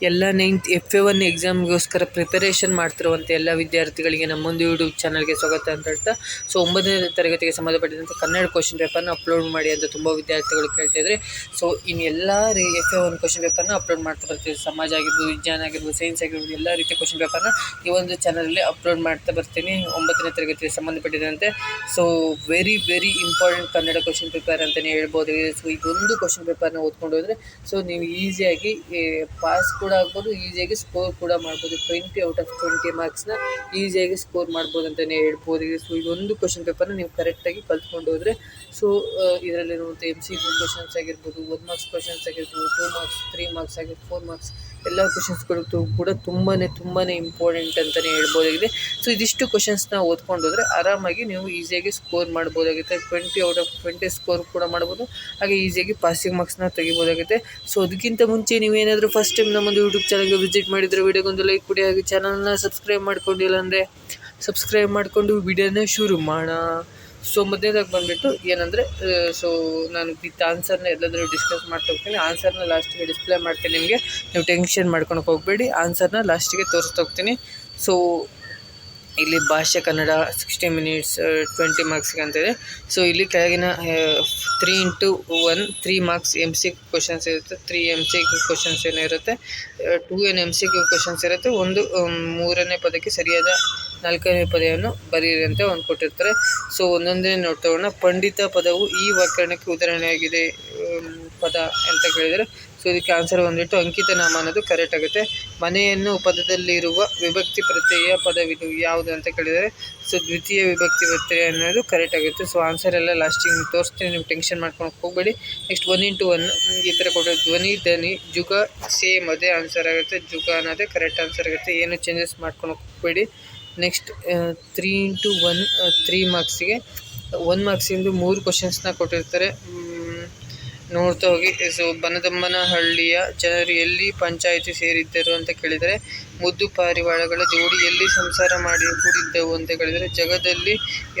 ಎಲ್ಲ 9th FA1 ಎಕ್ಸಾಮ್ಗೋಸ್ಕರ preparation ಮಾಡ್ತಿರುವಂಥ ಎಲ್ಲ ವಿದ್ಯಾರ್ಥಿಗಳಿಗೆ ನಮ್ಮೊಂದು ಯೂಟ್ಯೂಬ್ ಚಾನಲ್ಗೆ ಸ್ವಾಗತ ಅಂತ ಹೇಳ್ತಾ, ಸೊ 9ನೇ ತರಗತಿಗೆ ಸಂಬಂಧಪಟ್ಟಿದಂತೆ ಕನ್ನಡ ಕ್ವಶನ್ ಪೇಪರ್ನ ಅಪ್ಲೋಡ್ ಮಾಡಿ ಅಂತ ತುಂಬ ವಿದ್ಯಾರ್ಥಿಗಳು ಕೇಳ್ತಾಯಿದ್ರೆ, ಸೊ ಇನ್ನೆಲ್ಲ FA1 ಕ್ವಶನ್ ಪೇಪರ್ನ ಅಪ್ಲೋಡ್ ಮಾಡ್ತಾ ಬರ್ತೀವಿ. ಸಮಾಜ ಆಗಿರ್ಬೋದು, ವಿಜ್ಞಾನ ಆಗಿರ್ಬೋದು, ಸೈನ್ಸ್ ಆಗಿರ್ಬೋದು, ಎಲ್ಲ ರೀತಿಯ ಕ್ವಶನ್ ಪೇಪರ್ನ ಈ ಒಂದು ಚಾನಲಲ್ಲಿ ಅಪ್ಲೋಡ್ ಮಾಡ್ತಾ ಬರ್ತೀನಿ 9ನೇ ತರಗತಿಗೆ ಸಂಬಂಧಪಟ್ಟಿದಂತೆ. So very important Kannada question paper ಅಂತಲೇ ಹೇಳ್ಬೋದು. ಸೊ ಇದೊಂದು ಕ್ವಶನ್ ಪೇಪರ್ನ ಓದ್ಕೊಂಡು ಹೋದರೆ ಸೊ ನೀವು ಈಸಿಯಾಗಿ ಪಾಸ್ ಕೂಡ ಆಗ್ಬೋದು, ಈಸಿಯಾಗಿ ಸ್ಕೋರ್ ಕೂಡ ಮಾಡ್ಬೋದು. 20 ಔಟ್ ಆಫ್ 20 ಮಾರ್ಕ್ಸ್ನ ಈಸಿಯಾಗಿ ಸ್ಕೋರ್ ಮಾಡ್ಬೋದು ಅಂತಲೇ ಹೇಳ್ಬೋದು. ಸೊ ಇದೊಂದು ಕ್ವಶನ್ ಪೇಪರ್ನ ನೀವು ಕರೆಕ್ಟಾಗಿ ಕಲ್ತ್ಕೊಂಡು ಹೋದರೆ ಸೊ ಇದರಲ್ಲಿರುವಂಥ MCQ ಕ್ವಶನ್ಸ್ ಆಗಿರ್ಬೋದು, 1 ಮಾರ್ಕ್ಸ್ ಕ್ವಶನ್ಸ್ ಆಗಿರ್ಬೋದು, 2 ಮಾರ್ಕ್ಸ್, 3 ಮಾರ್ಕ್ಸ್ ಆಗಿರ್ಬೋದು, 4 ಮಾರ್ಕ್ಸ್ ಎಲ್ಲ ಕ್ವಶನ್ಸ್ಗಳು ಕೂಡ ತುಂಬಾ ಇಂಪಾರ್ಟೆಂಟ್ ಅಂತಲೇ ಹೇಳ್ಬೋದಾಗಿದೆ. ಸೊ ಇದಿಷ್ಟು ಕ್ವಶನ್ಸ್ನ ಓದ್ಕೊಂಡು ಹೋದರೆ ಆರಾಮಾಗಿ ನೀವು ಈಸಿಯಾಗಿ ಸ್ಕೋರ್ ಮಾಡ್ಬೋದಾಗುತ್ತೆ. 20 ಔಟ್ ಆಫ್ 20 ಸ್ಕೋರ್ ಕೂಡ ಮಾಡ್ಬೋದು, ಹಾಗೆ ಈಸಿಯಾಗಿ ಪಾಸಿಂಗ್ ಮಾರ್ಕ್ಸ್ನ ತೆಗಿಬೋದಾಗುತ್ತೆ. ಸೊ ಅದಕ್ಕಿಂತ ಮುಂಚೆ ನೀವೇನಾದರೂ ಫಸ್ಟ್ ಟೈಮ್ ನಮ್ಮೊಂದು ಯೂಟ್ಯೂಬ್ ಚಾನಲ್ಗೆ ವಿಸಿಟ್ ಮಾಡಿದರೆ ವಿಡಿಯೋಗೊಂದು ಲೈಕ್ ಕೊಡಿ, ಹಾಗೆ ಚಾನಲ್ನ ಸಬ್ಸ್ಕ್ರೈಬ್ ಮಾಡ್ಕೊಂಡಿಲ್ಲ ಅಂದರೆ ಸಬ್ಸ್ಕ್ರೈಬ್ ಮಾಡಿಕೊಂಡು ವಿಡಿಯೋನ ಶುರು ಮಾಡೋಣ. ಸೊ ಮೊದಲನೇದಾಗಿ ಬಂದುಬಿಟ್ಟು ಏನಂದರೆ, ಸೊ ನಾನು ವಿತ್ ಆನ್ಸರ್ನ ಎಲ್ಲಾದರೂ ಡಿಸ್ಕಸ್ ಮಾಡ್ತಾ ಹೋಗ್ತೀನಿ. ಆನ್ಸರ್ನ ಲಾಸ್ಟಿಗೆ ಡಿಸ್ಪ್ಲೇ ಮಾಡ್ತೀನಿ ನಿಮಗೆ, ನೀವು ಟೆನ್ಷನ್ ಮಾಡ್ಕೊಳಕ್ಕೆ ಹೋಗಬೇಡಿ. ಆನ್ಸರ್ನ ಲಾಸ್ಟಿಗೆ ತೋರಿಸ್ತಾ ಹೋಗ್ತೀನಿ. ಸೊ ಇಲ್ಲಿ ಭಾಷೆ ಕನ್ನಡ 60 ಮಿನಿಟ್ಸ್ 20 ಮಾರ್ಕ್ಸ್ಗೆ ಅಂತಿದೆ. ಸೊ ಇಲ್ಲಿ ಕೆಳಗಿನ 3x1 3 ಮಾರ್ಕ್ಸ್ MCQ ಕ್ವಶನ್ಸ್ ಇರುತ್ತೆ, 3 MCQ ಕ್ವಶನ್ಸ್ ಏನೋ ಇರುತ್ತೆ, 2 MCQ ಕ್ವಶನ್ಸ್ ಇರುತ್ತೆ. ಒಂದು 3ನೇ ಪದಕ್ಕೆ ಸರಿಯಾದ 4ನೇ ಪದವನ್ನು ಬರೆಯಿರಿ ಅಂತ ಒಂದು ಕೊಟ್ಟಿರ್ತಾರೆ. ಸೊ ಒಂದೊಂದೇ ನೋಡ್ತೋಣ. ಪಂಡಿತ ಪದವು ಈ ವ್ಯಾಕರಣಕ್ಕೆ ಉದಾಹರಣೆಯಾಗಿದೆ ಪದ ಅಂತ ಕೇಳಿದರೆ, ಸೊ ಇದಕ್ಕೆ ಆನ್ಸರ್ ಬಂದುಬಿಟ್ಟು ಅಂಕಿತ ನಾಮ ಅನ್ನೋದು ಕರೆಕ್ಟ್ ಆಗುತ್ತೆ. ಮನೆಯನ್ನು ಪದದಲ್ಲಿರುವ ವಿಭಕ್ತಿ ಪ್ರತ್ಯಯ ಪದವಿದು ಯಾವುದು ಅಂತ ಕೇಳಿದರೆ, ಸೊ ದ್ವಿತೀಯ ವಿಭಕ್ತಿ ಪ್ರತ್ಯಯ ಅನ್ನೋದು ಕರೆಕ್ಟ್ ಆಗುತ್ತೆ. ಸೊ ಆನ್ಸರ್ ಎಲ್ಲ ಲಾಸ್ಟಿಗೆ ತೋರಿಸ್ತೀನಿ, ನೀವು ಟೆನ್ಷನ್ ಮಾಡ್ಕೊಳಕ್ಕೆ ಹೋಗಬೇಡಿ. ನೆಕ್ಸ್ಟ್ 1x1 ಈ ಥರ ಕೊಟ್ಟರೆ ಧ್ವನಿ, ಧನಿ, ಜುಗ ಸೇಮ್ ಅದೇ ಆನ್ಸರ್ ಆಗುತ್ತೆ. ಜುಗ ಅನ್ನೋದೇ ಕರೆಕ್ಟ್ ಆನ್ಸರ್ ಆಗುತ್ತೆ, ಏನು ಚೇಂಜಸ್ ಮಾಡ್ಕೊಳಕ್ಕೆ ಹೋಗಬೇಡಿ. ನೆಕ್ಸ್ಟ್ 3x1 3 ಮಾರ್ಕ್ಸಿಗೆ 1 ಮಾರ್ಕ್ಸಿಂದು 3 ಕ್ವಶನ್ಸ್ನ ಕೊಟ್ಟಿರ್ತಾರೆ, ನೋಡ್ತಾ ಹೋಗಿ. ಸೊ ಬನದಮ್ಮನಹಳ್ಳಿಯ ಜನರು ಎಲ್ಲಿ ಪಂಚಾಯಿತಿ ಸೇರಿದ್ದರು ಅಂತ ಕೇಳಿದರೆ, ಮುದ್ದು ಪಾರಿವಾಳಗಳ ಜೋಡಿ ಎಲ್ಲಿ ಸಂಸಾರ ಮಾಡಿ ಕೂಡಿದ್ದವು ಅಂತ ಕೇಳಿದರೆ, ಜಗದಲ್ಲಿ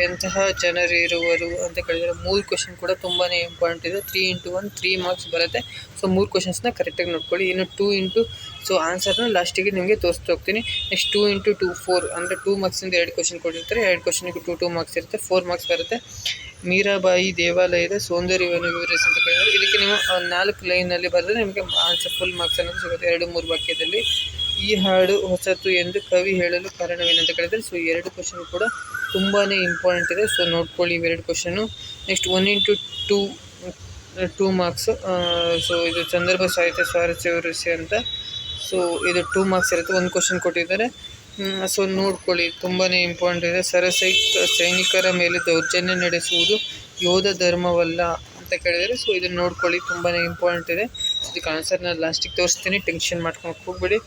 ಎಂತಹ ಜನರಿರುವರು ಅಂತ ಕೇಳಿದರೆ. 3 ಕ್ವಶನ್ ಕೂಡ ತುಂಬಾ ಇಂಪಾರ್ಟೆಂಟ್ ಇದೆ. 3x1 3 ಮಾರ್ಕ್ಸ್ ಬರುತ್ತೆ. ಸೊ 3 ಕ್ವಶನ್ಸ್ನ ಕರೆಕ್ಟಾಗಿ ನೋಡ್ಕೊಳ್ಳಿ. ಇನ್ನು 2x ಸೊ ಆನ್ಸರ್ನ ಲಾಸ್ಟಿಗೆ ನಿಮಗೆ ತೋರಿಸ್ತಾ ಹೋಗ್ತೀನಿ. ನೆಕ್ಸ್ಟ್ 2x2 4 ಅಂದರೆ 2 ಮಾರ್ಕ್ಸಿಂದ 2 ಕ್ವಶನ್ ಕೊಟ್ಟಿರ್ತಾರೆ. 2 ಕ್ವಶನ್ಗೆ 2 ಮಾರ್ಕ್ಸ್ ಇರುತ್ತೆ, 4 ಮಾರ್ಕ್ಸ್ ಬರುತ್ತೆ. ಮೀರಾಬಾಯಿ ದೇವಾಲಯದ ಸೌಂದರ್ಯವನ್ನು ವಿವರಿಸಿ ಅಂತ ಕೇಳಿದರೆ, ಇದಕ್ಕೆ ನೀವು 4 ಲೈನಲ್ಲಿ ಬರೆದ್ರೆ ನಿಮಗೆ ಆನ್ಸರ್ ಫುಲ್ ಮಾರ್ಕ್ಸ್ ಅನ್ನೋದು ಸಿಗುತ್ತೆ 2-3 ವಾಕ್ಯದಲ್ಲಿ. ಈ ಹಾಡು ಹೊಸತು ಎಂದು ಕವಿ ಹೇಳಲು ಕಾರಣವೇನಂತ ಕೇಳಿದರೆ, ಸೊ 2 ಕ್ವಶನ್ ಕೂಡ ತುಂಬಾ ಇಂಪಾರ್ಟೆಂಟ್ ಇದೆ. ಸೊ ನೋಡ್ಕೊಳ್ಳಿ ಇವೆರಡು question. Next 1x2 2 marks. So ಇದು ಸಂದರ್ಭ ಸಾಹಿತ್ಯ ಸ್ವಾರಸ್ಯ ವಿವರಿಸಿ ಅಂತ. ಸೊ ಇದು 2 ಮಾರ್ಕ್ಸ್ ಇರುತ್ತೆ, 1 ಕ್ವಶನ್ ಕೊಟ್ಟಿದ್ದಾರೆ. ಸೊ ನೋಡ್ಕೊಳ್ಳಿ, ತುಂಬಾ ಇಂಪಾರ್ಟೆಂಟ್ ಇದೆ. ಸೈನಿಕರ ಮೇಲೆ ದೌರ್ಜನ್ಯ ನಡೆಸುವುದು ಯೋಧ ಧರ್ಮವಲ್ಲ ಅಂತ ಕೇಳಿದರೆ, ಸೊ ಇದನ್ನು ನೋಡ್ಕೊಳ್ಳಿ, ತುಂಬಾ ಇಂಪಾರ್ಟೆಂಟ್ ಇದೆ. ಇದಕ್ಕೆ ಆನ್ಸರ್ನ ಲಾಸ್ಟಿಗೆ ತೋರಿಸ್ತೀನಿ, ಟೆನ್ಷನ್ ಮಾಡ್ಕೊಂಡು ಹೋಗ್ಬೇಡಿ.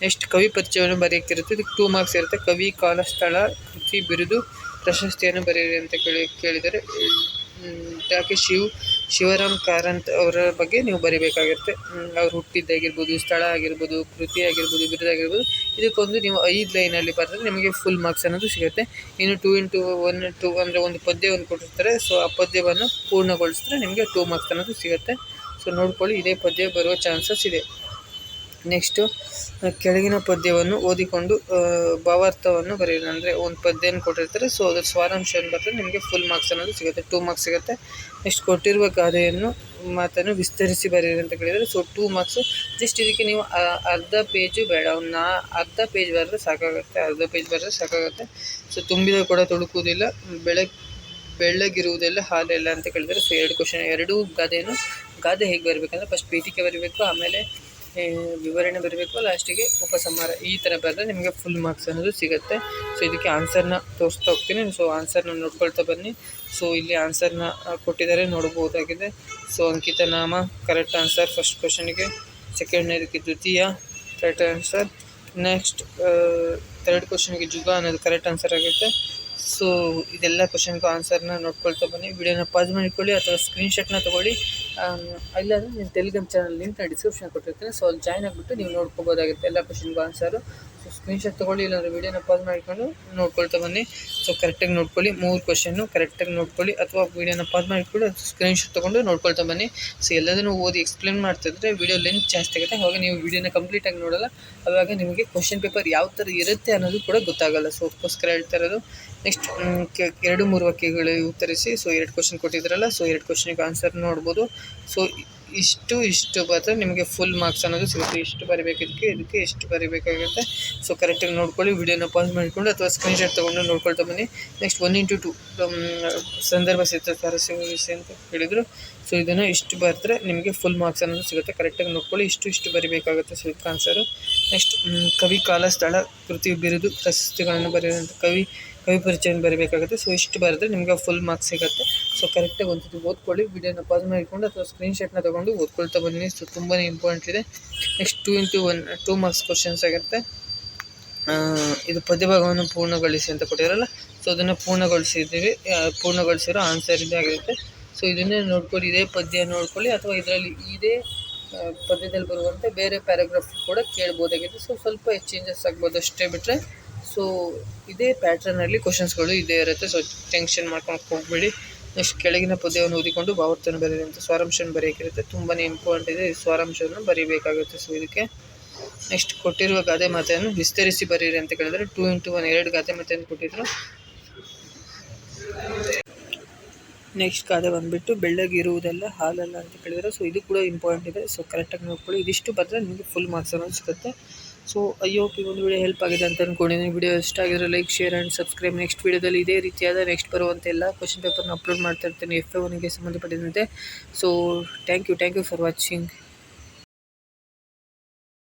ನೆಕ್ಸ್ಟ್ ಕವಿ ಪರಿಚಯವನ್ನು ಬರೆಯೋಕ್ಕಿರುತ್ತೆ, ಇದಕ್ಕೆ 2 ಮಾರ್ಕ್ಸ್ ಇರುತ್ತೆ. ಕವಿ, ಕಾಲ, ಸ್ಥಳ, ಕೃತಿ, ಬಿರುದು, ಪ್ರಶಸ್ತಿಯನ್ನು ಬರೆಯಿರಿ ಅಂತ ಕೇಳಿದರೆ, ಯಾಕೆ ಶಿವರಾಮ್ ಕಾರಂತ್ ಅವರ ಬಗ್ಗೆ ನೀವು ಬರೀಬೇಕಾಗಿರುತ್ತೆ. ಅವ್ರು ಹುಟ್ಟಿದ್ದಾಗಿರ್ಬೋದು, ಸ್ಥಳ ಆಗಿರ್ಬೋದು, ಕೃತಿ ಆಗಿರ್ಬೋದು, ಬಿರುದಾಗಿರ್ಬೋದು, ಇದಕ್ಕೊಂದು ನೀವು 5 ಲೈನಲ್ಲಿ ಬರೆದ್ರೆ ನಿಮಗೆ ಫುಲ್ ಮಾರ್ಕ್ಸ್ ಅನ್ನೋದು ಸಿಗುತ್ತೆ. ಇನ್ನು 2x1 2 ಅಂದರೆ ಒಂದು ಪದ್ಯವನ್ನು ಕೊಟ್ಟಿರ್ತಾರೆ. ಸೊ ಆ ಪದ್ಯವನ್ನು ಪೂರ್ಣಗೊಳಿಸಿದ್ರೆ ನಿಮಗೆ 2 ಮಾರ್ಕ್ಸ್ ಅನ್ನೋದು ಸಿಗುತ್ತೆ. ಸೊ ನೋಡ್ಕೊಳ್ಳಿ, ಇದೇ ಪದ್ಯ ಬರುವ ಚಾನ್ಸಸ್ ಇದೆ. ನೆಕ್ಸ್ಟು ಕೆಳಗಿನ ಪದ್ಯವನ್ನು ಓದಿಕೊಂಡು ಭಾವಾರ್ಥವನ್ನು ಬರೆಯಿರಿ. ಅಂದರೆ ಒಂದು ಪದ್ಯವನ್ನು ಕೊಟ್ಟಿರ್ತಾರೆ, ಸೊ ಅದರ ಸಾರಾಂಶವನ್ನು ಬರೆದ್ರೆ ನಿಮಗೆ ಫುಲ್ ಮಾರ್ಕ್ಸ್ ಅನ್ನೋದು ಸಿಗುತ್ತೆ, 2 ಮಾರ್ಕ್ಸ್ ಸಿಗುತ್ತೆ. ನೆಕ್ಸ್ಟ್ ಕೊಟ್ಟಿರುವ ಗಾದೆಯನ್ನು ಮಾತನ್ನು ವಿಸ್ತರಿಸಿ ಬರೆಯಿರಿ ಅಂತ ಕೇಳಿದರೆ, ಸೊ 2 ಮಾರ್ಕ್ಸು. ಜಸ್ಟ್ ಇದಕ್ಕೆ ನೀವು ಅರ್ಧ ಪೇಜು ಬೇಡ, ಅರ್ಧ ಪೇಜ್ ಬರೆದ್ರೆ ಸಾಕಾಗುತ್ತೆ. ಸೊ ತುಂಬಿದ ಕೂಡ ತುಳುಕುವುದಿಲ್ಲ, ಬೆಳ್ಳಗಿರುವುದೆಲ್ಲ ಹಾಲೆಲ್ಲ ಅಂತ ಕೇಳಿದರೆ, ಸೊ 2 ಕ್ವಶನ್. 2 ಗಾದೆ ಹೇಗೆ ಬರಬೇಕಂದ್ರೆ, ಫಸ್ಟ್ ಪೀಠಿಕೆ ಬರೀಬೇಕು, ಆಮೇಲೆ ವಿವರಣೆ ಬರಬೇಕು, ಲಾಸ್ಟಿಗೆ ಉಪಸಂಹಾರ. ಈ ಥರ ಬರೆದ್ರೆ ನಿಮಗೆ ಫುಲ್ ಮಾರ್ಕ್ಸ್ ಅನ್ನೋದು ಸಿಗುತ್ತೆ. ಸೊ ಇದಕ್ಕೆ ಆನ್ಸರ್ನ ತೋರಿಸ್ತಾ ಹೋಗ್ತೀನಿ. ಸೊ ಆನ್ಸರ್ನ ನೋಡ್ಕೊಳ್ತಾ ಬನ್ನಿ. ಸೊ ಇಲ್ಲಿ ಆನ್ಸರ್ನ ಕೊಟ್ಟಿದ್ದಾರೆ, ನೋಡ್ಬೋದಾಗಿದೆ. ಸೊ ಅಂಕಿತ ನಾಮ ಕರೆಕ್ಟ್ ಆನ್ಸರ್ ಫಸ್ಟ್ ಕ್ವಶನಿಗೆ. ಸೆಕೆಂಡ್ನೇದಕ್ಕೆ ದ್ವಿತೀಯ ಕರೆಕ್ಟ್ ಆನ್ಸರ್. ನೆಕ್ಸ್ಟ್ 3rd ಕ್ವಶನ್ಗೆ ಜುಗ ಅನ್ನೋದು ಕರೆಕ್ಟ್ ಆನ್ಸರ್ ಆಗುತ್ತೆ. ಸೊ ಇದೆಲ್ಲ ಕ್ವಶನ್ಗೂ ಆನ್ಸರ್ನ ನೋಡ್ಕೊಳ್ತಾ ಬನ್ನಿ. ವಿಡಿಯೋನ ಪಾಸ್ ಮಾಡಿಕೊಳ್ಳಿ ಅಥವಾ ಸ್ಕ್ರೀನ್ಶಾಟ್ನ ತೊಗೊಳ್ಳಿ. ಇಲ್ಲಾಂದರೆ ನಿಮ್ಮ ಟೆಲಿಗ್ರಾಮ್ ಚಾನಲ್ ಲಿಂಕ್ನ ಡಿಸ್ಕ್ರಿಪ್ಷನ್ ಕೊಟ್ಟಿರ್ತೀನಿ. ಸೊ ಅಲ್ಲಿ ಜಾಯ್ನ್ ಆಗಿಬಿಟ್ಟು ನೀವು ನೋಡ್ಕೋಬೋದಾಗುತ್ತೆ ಎಲ್ಲ ಕ್ವಶನ್ಗೂ ಆನ್ಸರು. ಸೊ ಸ್ಕ್ರೀನ್ಶಾಟ್ ತೊಗೊಳ್ಳಿ, ಇಲ್ಲಾಂದರೆ ವೀಡಿಯೋನ ಪಾಸ್ ಮಾಡಿಕೊಂಡು ನೋಡ್ಕೊಳ್ತಾ ಬನ್ನಿ. ಸೊ ಕರೆಕ್ಟಾಗಿ ನೋಡ್ಕೊಳ್ಳಿ, 3 ಕ್ವಶನ್ನು ಕರೆಕ್ಟಾಗಿ ನೋಡ್ಕೊಳ್ಳಿ, ಅಥವಾ ವೀಡಿಯೋನ ಪಾಸ್ ಮಾಡಿಕೊಂಡು ಸ್ಕ್ರೀನ್ಶಾಟ್ ತೊಗೊಂಡು ನೋಡ್ಕೊಳ್ತಾ ಬನ್ನಿ. ಸೊ ಎಲ್ಲದನ್ನು ಓದಿ ಎಕ್ಸ್ಪ್ಲೇನ್ ಮಾಡ್ತಿದ್ರೆ ವೀಡಿಯೋ ಲೆಂತ್ ಜಾಸ್ತಿ ಆಗುತ್ತೆ, ಅವಾಗ ನೀವು ವೀಡಿಯೋನ ಕಂಪ್ಲೀಟಾಗಿ ನೋಡೋಲ್ಲ, ಆವಾಗ ನಿಮಗೆ ಕ್ವಶನ್ ಪೇಪರ್ ಯಾವ ಥರ ಇರುತ್ತೆ ಅನ್ನೋದು ಕೂಡ ಗೊತ್ತಾಗಲ್ಲ. ಸೊ ಅದಕ್ಕೋಸ್ಕರ ಹೇಳ್ತಾ ಇರೋದು. ನೆಕ್ಸ್ಟ್ 2-3 ವಾಕ್ಯಗಳು ಉತ್ತರಿಸಿ. ಸೊ 2 ಕ್ವಶನ್ ಕೊಟ್ಟಿದ್ರಲ್ಲ, ಸೊ 2 ಕ್ವಶನಿಗೆ ಆನ್ಸರ್ ನೋಡ್ಬೋದು. ಸೊ ಇಷ್ಟು ಬರೆದ್ರೆ ನಿಮಗೆ ಫುಲ್ ಮಾರ್ಕ್ಸ್ ಅನ್ನೋದು ಸಿಗುತ್ತೆ. ಇಷ್ಟು ಬರೀಬೇಕು, ಇದಕ್ಕೆ ಎಷ್ಟು ಬರೀಬೇಕಾಗುತ್ತೆ. ಸೊ ಕರೆಕ್ಟಾಗಿ ನೋಡ್ಕೊಳ್ಳಿ, ವೀಡಿಯೋನ ಪಾಸ್ ಮಾಡಿಕೊಂಡು ಅಥವಾ ಸ್ಕ್ರೀನ್ಶಾಟ್ ತೊಗೊಂಡು ನೋಡ್ಕೊಳ್ತಾ ಬನ್ನಿ. ನೆಕ್ಸ್ಟ್ 1:2 ಸಂದರ್ಭ ಸಿದ್ಧ ಸಾರಸ್ಯ ಅಂತ ಹೇಳಿದರು. ಸೊ ಇದನ್ನು ಇಷ್ಟು ಬರೆದ್ರೆ ನಿಮಗೆ ಫುಲ್ ಮಾರ್ಕ್ಸ್ ಅನ್ನೋದು ಸಿಗುತ್ತೆ. ಕರೆಕ್ಟಾಗಿ ನೋಡ್ಕೊಳ್ಳಿ, ಇಷ್ಟು ಬರೀಬೇಕಾಗುತ್ತೆ. ಸೊ ಇದಕ್ಕೆ ಆನ್ಸರು. ನೆಕ್ಸ್ಟ್ ಕವಿ, ಕಾಲ, ಸ್ಥಳ, ಕೃತಿ, ಬಿರುದು, ಪ್ರಶಸ್ತಿಗಳನ್ನು ಬರೆಯುವಂಥ ಕವಿ ಪರಿಚಯವನ್ನು ಬರೀಬೇಕಾಗುತ್ತೆ. ಸೊ ಇಷ್ಟು ಬರೆದ್ರೆ ನಿಮಗೆ ಫುಲ್ ಮಾರ್ಕ್ಸ್ ಸಿಗುತ್ತೆ. ಸೊ ಕರೆಕ್ಟಾಗಿ ಒಂದ್ಸತಿ ಓದ್ಕೊಳ್ಳಿ, ವೀಡಿಯೋನ ಪಾಸ್ ಮಾಡಿಕೊಂಡು ಅಥವಾ ಸ್ಕ್ರೀನ್ಶಾಟ್ನ ತೊಗೊಂಡು ಓದ್ಕೊಳ್ತಾ ಬನ್ನಿ. ಸೊ ತುಂಬಾ ಇಂಪಾರ್ಟೆಂಟ್ ಇದೆ. ನೆಕ್ಸ್ಟ್ 2 ಮಾರ್ಕ್ಸ್ ಕ್ವಶನ್ಸ್ ಆಗಿರುತ್ತೆ. ಇದು ಪದ್ಯಭಾಗವನ್ನು ಪೂರ್ಣಗೊಳಿಸಿ ಅಂತ ಕೊಟ್ಟಿರಲ್ಲ, ಸೊ ಅದನ್ನು ಪೂರ್ಣಗೊಳಿಸಿರೋ ಆನ್ಸರ್ ಇದೇ ಆಗಿರುತ್ತೆ. ಸೊ ಇದನ್ನೇ ನೋಡ್ಕೊಳ್ಳಿ, ಇದೇ ಪದ್ಯ ನೋಡ್ಕೊಳ್ಳಿ, ಅಥವಾ ಇದರಲ್ಲಿ ಇದೇ ಪದ್ಯದಲ್ಲಿ ಬರುವಂತೆ ಬೇರೆ ಪ್ಯಾರಾಗ್ರಾಫ್ ಕೂಡ ಕೇಳ್ಬೋದಾಗಿದೆ. ಸೊ ಸ್ವಲ್ಪ ಚೇಂಜಸ್ ಆಗ್ಬೋದು ಅಷ್ಟೇ ಬಿಟ್ಟರೆ. ಸೊ ಇದೇ ಪ್ಯಾಟ್ರನಲ್ಲಿ ಕ್ವಶನ್ಸ್ಗಳು ಇದೇ ಇರುತ್ತೆ. ಸೊ ಟೆನ್ಷನ್ ಮಾಡ್ಕೊಂಡು ಹೋಗ್ಬೇಡಿ. ನೆಕ್ಸ್ಟ್ ಕೆಳಗಿನ ಪದ್ಯವನ್ನು ಓದಿಕೊಂಡು ಭಾವಾರ್ಥವನ್ನು ಬರೆಯುವಂಥ ಸಾರಾಂಶವನ್ನು ಬರೆಯೋಕ್ಕಿರುತ್ತೆ. ತುಂಬಾ ಇಂಪಾರ್ಟೆಂಟ್ ಇದೆ, ಈ ಸಾರಾಂಶವನ್ನು ಬರೀಬೇಕಾಗುತ್ತೆ. ಸೊ ಇದಕ್ಕೆ ನೆಕ್ಸ್ಟ್ ಕೊಟ್ಟಿರುವ ಗಾದೆ ಮಾತೆಯನ್ನು ವಿಸ್ತರಿಸಿ ಬರೀರಿ ಅಂತ ಕೇಳಿದರೆ 2:1 2 ಗಾದೆ ಮಾತೆಯನ್ನು ಕೊಟ್ಟಿದ್ರು. ನೆಕ್ಸ್ಟ್ ಗಾದೆ ಬಂದುಬಿಟ್ಟು ಬೆಳ್ಳಗಿರುವುದೆಲ್ಲ ಹಾಲಲ್ಲ ಅಂತ ಕೇಳಿದರೆ. ಸೊ ಇದು ಕೂಡ ಇಂಪಾರ್ಟೆಂಟ್ ಇದೆ. ಸೊ ಕರೆಕ್ಟಾಗಿ ನೋಡ್ಕೊಳ್ಳಿ, ಇದಿಷ್ಟು ಬರೆದ್ರೆ ನಿಮಗೆ ಫುಲ್ ಮಾರ್ಕ್ಸ್ ಅನ್ನೋದು ಸಿಗುತ್ತೆ. ಸೊ ಐ ಹೋಪ್ ಈ ಒಂದು ವಿಡಿಯೋ ಹೆಲ್ಪ್ ಆಗಿದೆ ಅಂತ ಅಂದ್ಕೊಂಡಿದ್ದೀನಿ. ವಿಡಿಯೋ ಇಷ್ಟ ಆಗಿದ್ರೆ like, share and subscribe. Next ವಿಡಿಯೋದಲ್ಲಿ ಇದೇ ರೀತಿಯಾದ ನೆಕ್ಸ್ಟ್ ಬರುವಂಥ ಎಲ್ಲ ಕ್ವಶನ್ ಪೇಪರ್ನ ಅಪ್ಲೋಡ್ ಮಾಡ್ತಾ ಇರ್ತೀನಿ FA1ಗೆ ಸಂಬಂಧಪಟ್ಟಿದಂತೆ. So thank you for watching.